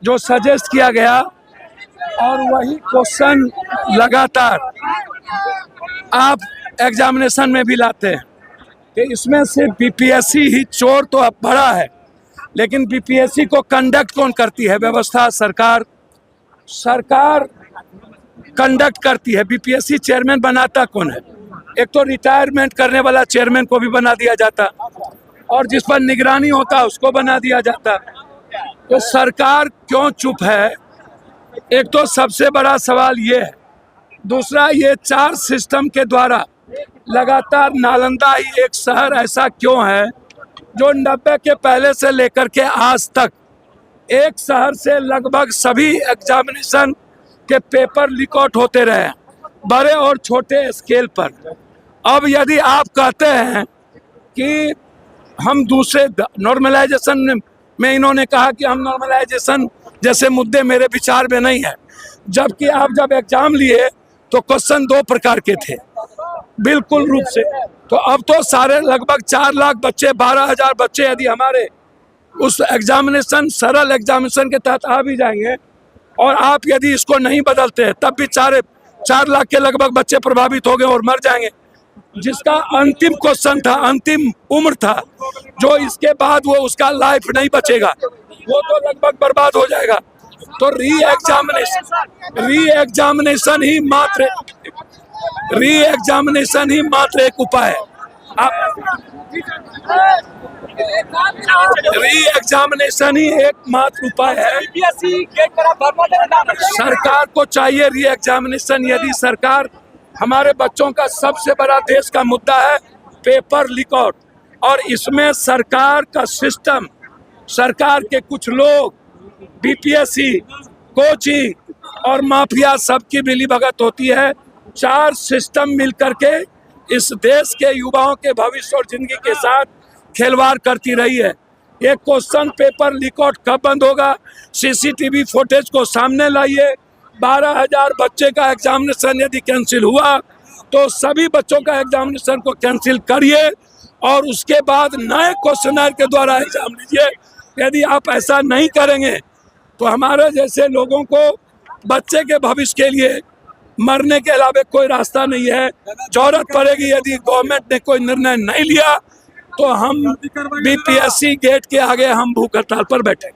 जो सजेस्ट किया गया और वही क्वेश्चन लगातार आप एग्जामिनेशन में भी लाते हैं कि इसमें से बीपीएससी ही चोर तो अब बड़ा है, लेकिन बीपीएससी को कंडक्ट कौन करती है? व्यवस्था सरकार कंडक्ट करती है। बीपीएससी चेयरमैन बनाता कौन है? एक तो रिटायरमेंट करने वाला चेयरमैन को भी बना दिया जाता और जिस पर निगरानी होता उसको बना दिया जाता। तो सरकार क्यों चुप है? एक तो सबसे बड़ा सवाल ये है। दूसरा, ये 4 सिस्टम के द्वारा लगातार नालंदा ही एक शहर ऐसा क्यों है जो 90 के पहले से लेकर के आज तक एक शहर से लगभग सभी एग्जामिनेशन के पेपर लीक आउट होते रहे, बड़े और छोटे स्केल पर। अब यदि आप कहते हैं कि हम दूसरे नॉर्मलाइजेशन में, इन्होंने कहा कि हम नॉर्मलाइजेशन जैसे मुद्दे मेरे विचार में नहीं है, जबकि आप जब एग्जाम लिए तो क्वेश्चन 2 प्रकार के थे बिल्कुल रूप से। तो अब तो सारे लगभग 4 लाख बच्चे, 12,000 बच्चे यदि हमारे उस एग्जामिनेशन, सरल एग्जामिनेशन के तहत आ भी जाएंगे और आप यदि इसको नहीं बदलते हैं तब भी 4 लाख के लगभग बच्चे प्रभावित हो गए और मर जाएंगे, जिसका अंतिम क्वेश्चन था, अंतिम उम्र था, जो इसके बाद वो उसका लाइफ नहीं बचेगा, वो तो लगभग बर्बाद हो जाएगा। तो री एग्जामिनेशन ही मात्र एक उपाय है। री एग्जामिनेशन ही एकमात्र उपाय है। सरकार को चाहिए री एग्जामिनेशन। यदि सरकार, हमारे बच्चों का सबसे बड़ा देश का मुद्दा है पेपर लीक आउट, और इसमें सरकार का सिस्टम, सरकार के कुछ लोग, बीपीएससी, कोचिंग और माफिया, सबकी मिलीभगत होती है। 4 सिस्टम मिलकर के इस देश के युवाओं के भविष्य और जिंदगी के साथ खिलवाड़ करती रही है। ये क्वेश्चन पेपर लीक आउट कब बंद होगा? सीसीटीवी फुटेज को सामने लाइए। 12,000 बच्चे का एग्जामिनेशन यदि कैंसिल हुआ तो सभी बच्चों का एग्जामिनेशन को कैंसिल करिए और उसके बाद नए क्वेश्चनर के द्वारा एग्जाम लीजिए। यदि आप ऐसा नहीं करेंगे तो हमारे जैसे लोगों को बच्चे के भविष्य के लिए मरने के अलावा कोई रास्ता नहीं है। जरूरत पड़ेगी, यदि गवर्नमेंट ने कोई निर्णय नहीं लिया तो हम बीपीएससी गेट के आगे हम भूख हड़ताल पर बैठे।